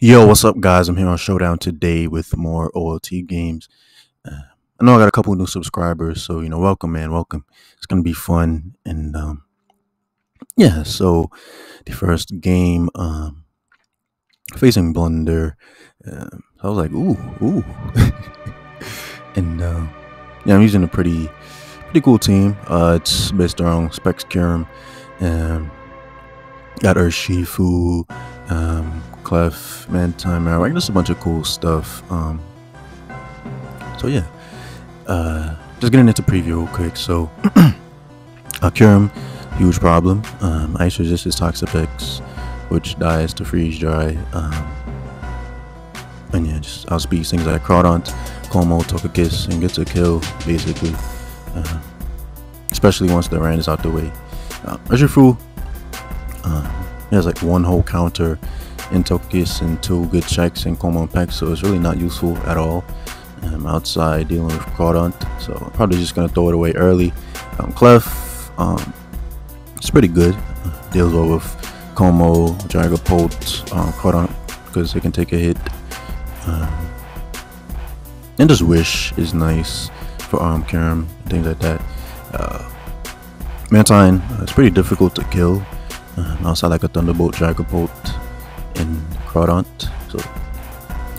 Yo, what's up, guys? I'm here on Showdown today with more OLT games. I know I got a couple new subscribers, so welcome, man, welcome. It's gonna be fun, and yeah. So the first game, facing Blunder, I was like, ooh, and yeah, I'm using a pretty cool team. It's based around Specs Kirim, got Urshifu, Clef, Mantine, Marowak, just a bunch of cool stuff. So yeah, just getting into preview real quick. So Kirim, huge problem. Ice resist is Toxapex, which dies to freeze dry. And yeah, just outspeeds things like Crawdont, Como, Togekiss, and gets a kill basically. Especially once the Rand is out the way. Urshifu, he has like one whole counter in Togekiss and 2 good checks in Como and Peck, so it's really not useful at all. Outside dealing with Crawdont, so I'm probably just gonna throw it away early. Clef, it's pretty good. Deals well with Como, Dragapult, Crawdont because it can take a hit. And just Wish is nice for Kirim, things like that. Mantine, it's pretty difficult to kill outside like a Thunderbolt, Dragapult, and Crawdont. So,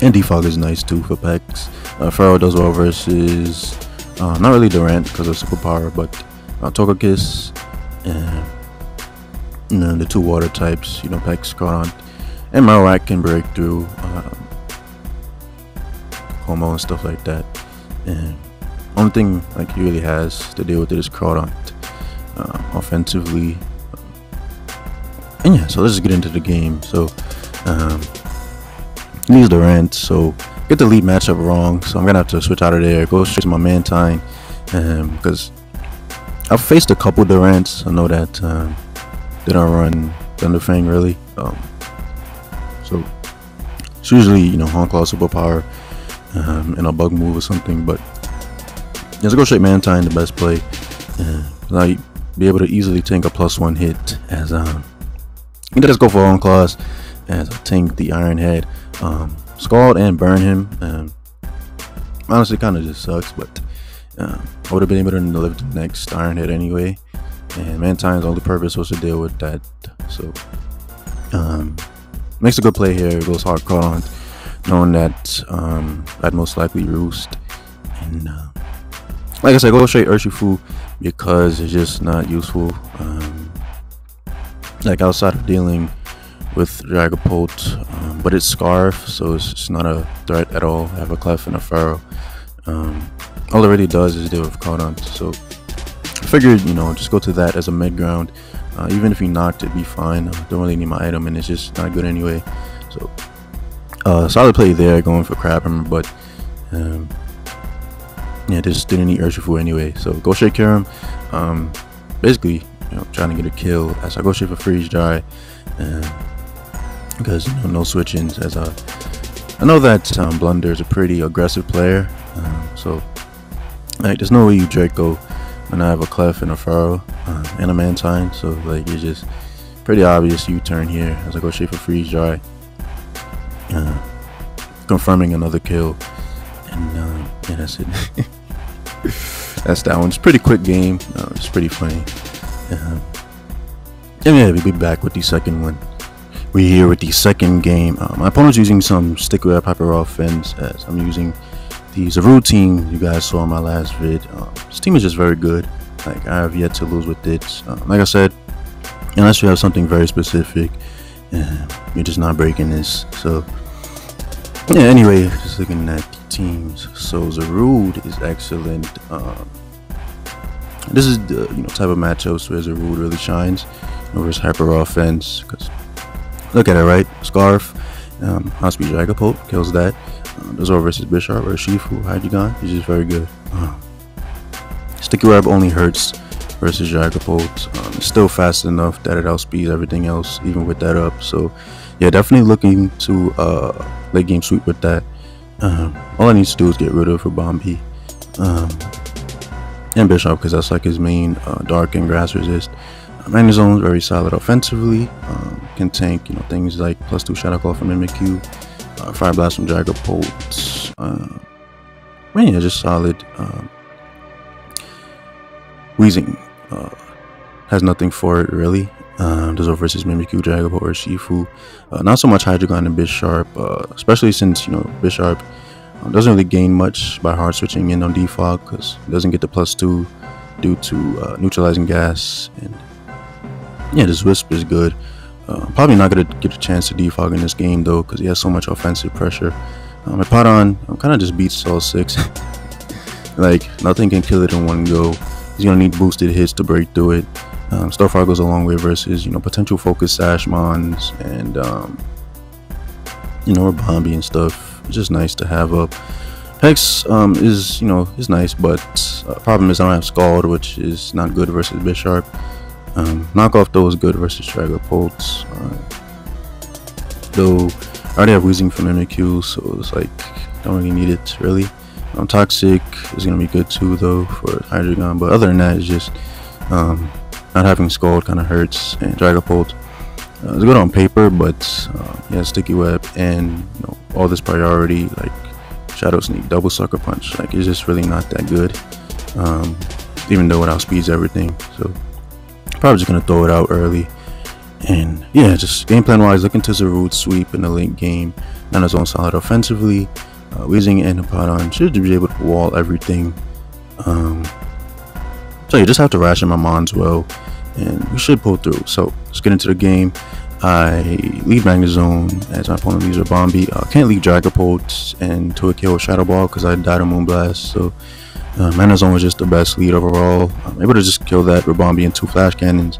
and Defog is nice too for packs. Pharaoh does well versus not really Durant because of superpower, but Togekiss and the 2 water types, Pex, Crawdont, and Marowak can break through Como and stuff like that. And only thing like he really has to deal with it is Crawdont offensively. And yeah, so let's just get into the game. So he needs Durant, so get the lead matchup wrong, so I'm gonna have to switch out of there, go straight to my Mantine, because I've faced a couple Durants. I know that they don't run Thunderfang really, so it's usually Honklaw superpower and a bug move or something. But let's go straight Mantine, the best play. I'll be able to easily tank a +1 hit as let's go for Honklaws as I tank the Iron Head. Scald and burn him. Honestly, kind of just sucks, but I would have been able to live the next Iron Head anyway. And Mantine's only purpose was to deal with that. So makes a good play here. It goes hard Crawdont, knowing that I'd most likely roost. And like I said, go straight Urshifu because it's just not useful. Like outside of dealing with Dragapult, but it's Scarf, so it's not a threat at all. I have a Clef and a Pharaoh. All it really does is deal with Crawdont, so I figured just go to that as a mid ground. Even if he knocked, it'd be fine. I don't really need my item, and it's just not good anyway. So solid play there, going for Crab Hammer, but yeah, just didn't need Urshifu anyway. So go straight Kirim. Basically, trying to get a kill as I go straight for freeze dry. Because no switch-ins, as I know that Blunder is a pretty aggressive player, so like there's no way you Draco when I have a Clef and a Pharaoh and a Mantine, so like it's just pretty obvious U-turn here as I go straight for freeze dry, confirming another kill, and yeah, that's it. That's that one. It's a pretty quick game. It's pretty funny. And yeah, we'll be back with the second one. We're here with the second game. My opponent's using some stick web hyper raw fence as I'm using the Zaru team you guys saw in my last vid. This team is just very good. Like I have yet to lose with it. Like I said, unless you have something very specific, you're just not breaking this. So yeah, anyway, just looking at the teams. So Zarude is excellent. This is the type of matchups where Zarude really shines over his hyper raw fence, because look at it, right? Scarf, high speed Dragapult kills that. Does over versus Bisharp or Shifu, Hydreigon. He's just very good. Sticky Web only hurts versus Dragapult. It's still fast enough that it outspeeds everything else, even with that up. So yeah, definitely looking to late game sweep with that. All I need to do is get rid of for Bombi. And Bisharp, because that's like his main dark and grass resist. Man, his own very solid offensively. Can tank things like +2 Shadow Claw from Mimikyu, Fire Blast from Dragapult. Man, yeah, just solid. Wheezing has nothing for it really. Dozo versus Mimikyu, Dragapult, or Shifu. Not so much Hydreigon and Bisharp, especially since Bisharp doesn't really gain much by hard switching in on defog because it doesn't get the +2 due to neutralizing gas. And yeah, this Wisp is good. Probably not gonna get a chance to defog in this game though because he has so much offensive pressure. My Padan kind of just beats all 6. Like nothing can kill it in one go. He's gonna need boosted hits to break through it. Starfire goes a long way versus potential focus Sashmons and Rabambi and stuff. It's just nice to have up. Hex is nice, but problem is I don't have Scald, which is not good versus Bisharp. Knockoff though is good versus Dragapult. Though I already have Wheezing from Mimikyu, so it's like don't really need it really. Toxic is gonna be good too though for Hydreigon, but other than that, it's just not having Scald kind of hurts. And Dragapult is good on paper, but yeah, Sticky Web and all this priority like Shadow Sneak, Double Sucker Punch, like it's just really not that good. Even though it outspeeds everything, so probably just gonna throw it out early. And yeah, just game plan wise, looking to Zarude sweep in the late game. Nana's on solid offensively. Wheezing and Hippowdon should be able to wall everything. So you just have to ration my Mons well, and we should pull through. So let's get into the game. I lead Magnezone as my opponent leaves Rabambi. Can't leave Dragapult and to a kill with Shadow Ball because I died on Moonblast. So Magnezone was just the best lead overall. I'm able to just kill that Rabambi and 2 Flash Cannons.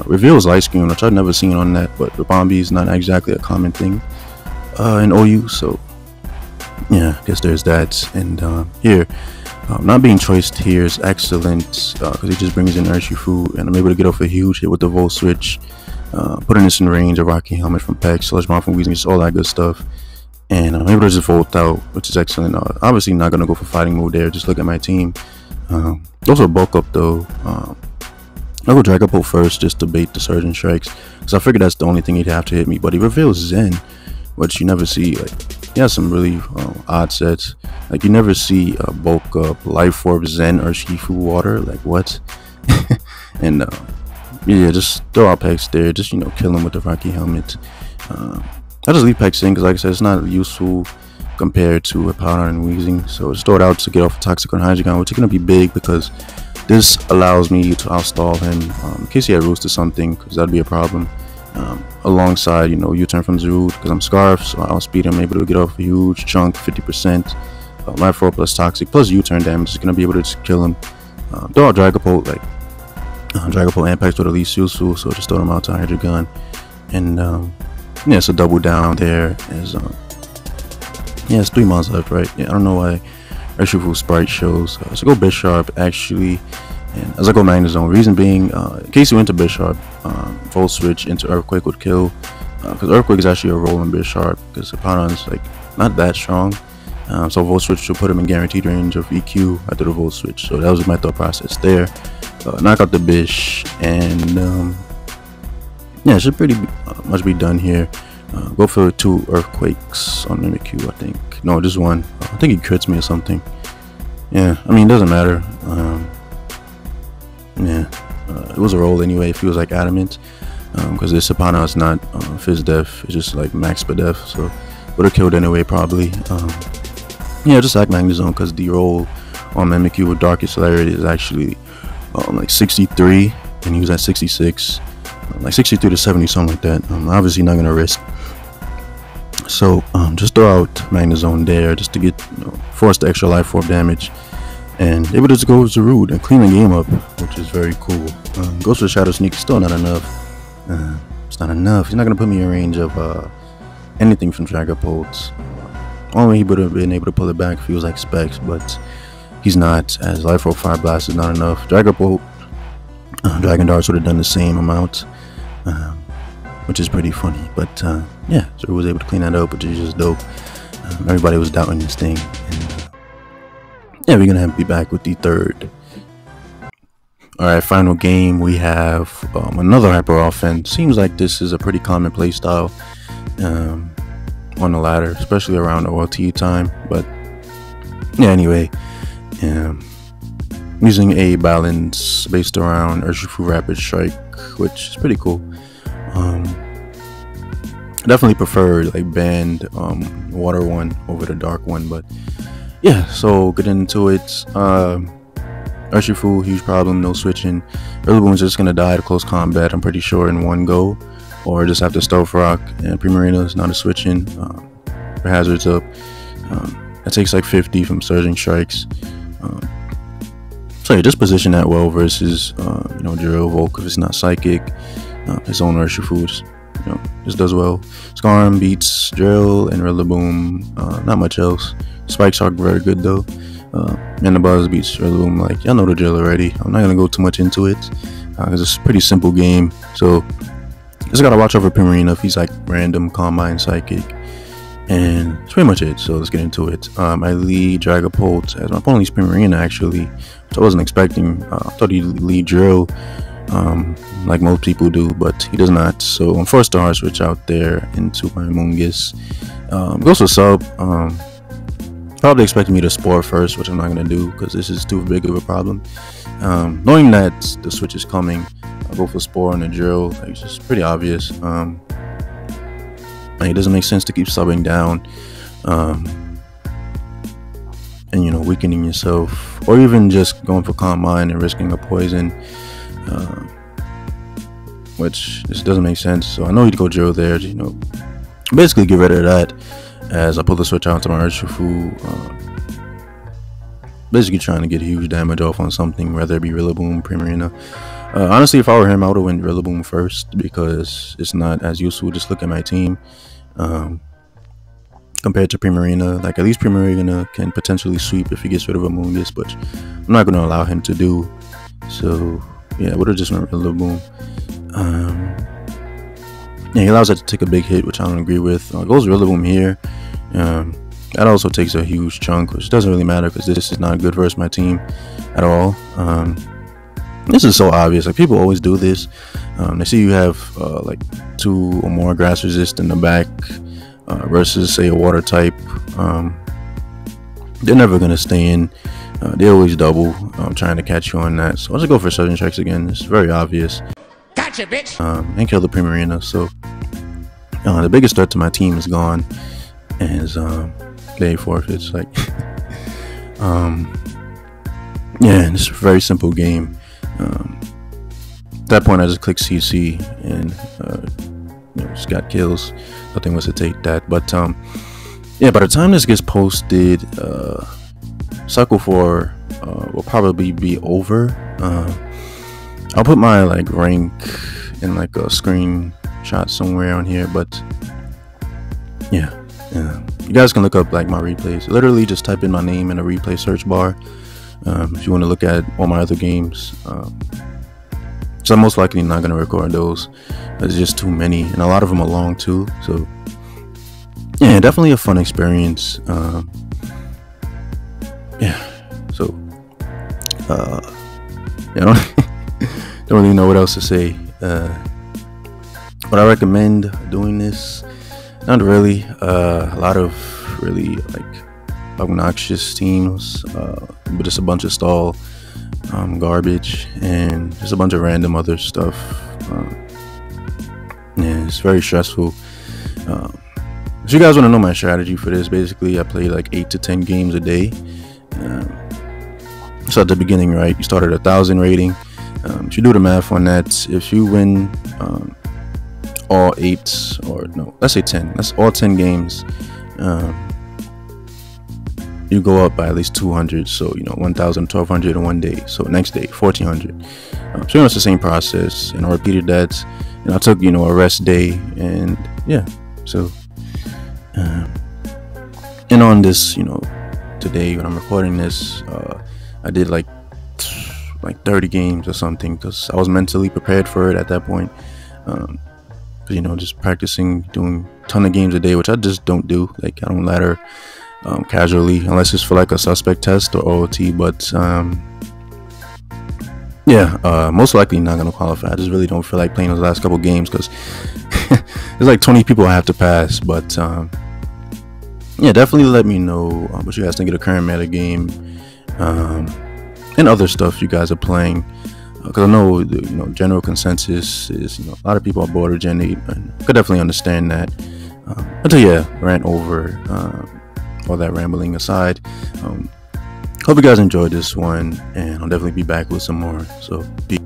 Reveals Light Screen, which I've never seen on that, but Rabambi is not exactly a common thing in OU. So yeah, I guess there's that. And here, not being choiced here is excellent because he just brings in Urshifu, and I'm able to get off a huge hit with the Volt Switch, putting this in range of Rocky Helmet from Peck, Sludge Bomb from Weezing, just all that good stuff. And I'm able to just Volt out, which is excellent. Obviously not going to go for fighting mode there, just look at my team. Also bulk up though. I'll go Dragapult first just to bait the Surgeon Strikes, because I figured that's the only thing he'd have to hit me, but he reveals Zen, which you never see. Like, he has some really odd sets. Like, you never see bulk up Life Orb Zen or Shifu Water. Like, what? And yeah, just throw out Pex there, just kill him with the Rocky Helmet. I just leave Pex in because, like I said, it's not useful compared to a Powder and Wheezing. So just throw it out to get off Toxic on Hydreigon, which is going to be big because this allows me to outstall him in case he had Roost or something, because that'd be a problem. Alongside, U-turn from Zarude, because I'm Scarf, so I'll speed him, able to get off a huge chunk, 50%. Life Orb plus Toxic plus U-turn damage is going to be able to just kill him. Throw out Dragapult, like Dragapult and Pex were the least useful, so just throw them out to Hydreigon. And yeah, it's a double down there. As yeah, it's 3 months left, right? Yeah, I don't know why Urshifu Sprite shows. So go Bisharp actually, and as I go Magnezone. Reason being, in case you went to Bisharp, Volt Switch into Earthquake would kill, because Earthquake is actually a rolling Bisharp, because Hippowdon's like not that strong. So Volt Switch should put him in guaranteed range of EQ after the Volt Switch. So that was my thought process there. Knock out the Bish, and yeah, it should pretty much be done here. Go for 2 Earthquakes on Mimikyu, I think. No, just 1. I think he crits me or something. Yeah, I mean, it doesn't matter. Yeah, it was a roll anyway if he was like adamant, because this Hippowdon is not Fizz Def, it's just like Max Def, so would have killed anyway probably. Yeah, just act Magnezone because the roll on Mimikyu with Darkest Celerity is actually like 63, and he was at 66. Like 63 to 70, something like that. Obviously not gonna risk. So just throw out Magnezone there just to get force the extra Life Orb damage, and able to just go with Zarude and clean the game up, which is very cool. Goes for the Shadow Sneak, still not enough. It's not enough. He's not gonna put me in range of anything from Dragapult. Only he would have been able to pull it back if he was like Specs, but he's not, as Life Orb Fire Blast is not enough. Dragapult, Dragon Darts would have done the same amount, which is pretty funny. But yeah, so he was able to clean that up, which is just dope. Everybody was doubting this thing, and yeah, we're gonna have to be back with the third. Alright, final game, we have another Hyper Offense. Seems like this is a pretty common playstyle. on the ladder, especially around OLT time. But yeah, anyway, I'm using a balance based around Urshifu Rapid Strike, which is pretty cool. Definitely prefer like banned water one over the dark one, but yeah, so getting into it. Urshifu, huge problem, no switching. Rillaboom's just gonna die to close combat, I'm pretty sure, in one go, or just after Stealth Rock. And Primarina's not a switching. For hazards up, that takes like 50 from surging strikes. So yeah, just position that well versus Drill Volk if it's not psychic. His own Urshifu just does well. Scarm beats Drill and Rillaboom, not much else. Spike Shock very good though. And the Buzz beats Rillaboom. Like, y'all know the drill already. I'm not gonna go too much into it because it's a pretty simple game. So just gotta watch over Primarina if he's like random, Combine, Psychic, and that's pretty much it. So let's get into it. I lead Dragapult as my opponent's Primarina actually, which I wasn't expecting. I thought he'd lead Drill like most people do, but he does not. So I'm forced to hard switch out there into my Mungus. Goes for sub. Probably expecting me to Spore first, which I'm not going to do because this is too big of a problem. Knowing that the switch is coming, I'll go for Spore and a Drill. Like, it's just pretty obvious. It doesn't make sense to keep subbing down and weakening yourself, or even just going for Calm Mind and risking a poison, which just doesn't make sense. So I know he'd go Drill there, basically get rid of that. As I pull the switch out to my Urshifu, basically trying to get huge damage off on something, whether it be Rillaboom, Primarina. Honestly, if I were him, I would have went Rillaboom first because it's not as useful. Just look at my team compared to Primarina. Like, at least Primarina can potentially sweep if he gets rid of a Mungus, but I'm not going to allow him to do. So yeah, I would have just went Rillaboom. Yeah, he allows that to take a big hit, which I don't agree with. Goes Rillaboom here. That also takes a huge chunk, which doesn't really matter because this is not good versus my team at all. This is so obvious. Like, people always do this. They see you have like 2 or more grass resist in the back versus, say, a water type. They're never going to stay in. They always double trying to catch you on that. So I'll just go for Surging Strikes again. It's very obvious. Gotcha, bitch! And kill the Primarina. So the biggest threat to my team is gone. As they forfeits. Like, yeah, it's a very simple game. At that point, I just click CC and just got kills. Nothing was to take that. But yeah, by the time this gets posted, Cycle 4 will probably be over. I'll put my rank in a screenshot somewhere on here. But yeah, you guys can look up my replays. Literally just type in my name in a replay search bar if you want to look at all my other games. So I'm most likely not going to record those. There's just too many, and a lot of them are long too. So yeah, definitely a fun experience. Yeah, so yeah, I don't really know what else to say. Would I recommend doing this? Not really. A lot of really obnoxious teams, but just a bunch of stall garbage and just a bunch of random other stuff. Yeah, it's very stressful. If you guys want to know my strategy for this, basically I play 8 to 10 games a day. So at the beginning, right, you start at 1,000 rating. If you do the math on that, if you win all 8, or no, let's say 10, that's all 10 games, you go up by at least 200. So 1,000, 1,200 in one day. So next day 1,400. So it's the same process, and I repeated that, and I took a rest day, and yeah. So and on this today when I'm recording this, I did 30 games or something, because I was mentally prepared for it at that point. Just practicing, doing a ton of games a day, which I just don't do. I don't ladder casually unless it's for a suspect test or OOT. But yeah, most likely not gonna qualify. I just really don't feel like playing those last couple games because there's 20 people I have to pass. But yeah, definitely let me know what you guys think of the current meta game, um, and other stuff you guys are playing. Because I know the general consensus is a lot of people are bored of Gen 8, and I could definitely understand that. Until yeah, rant over, all that rambling aside. Hope you guys enjoyed this one, and I'll definitely be back with some more. So peace.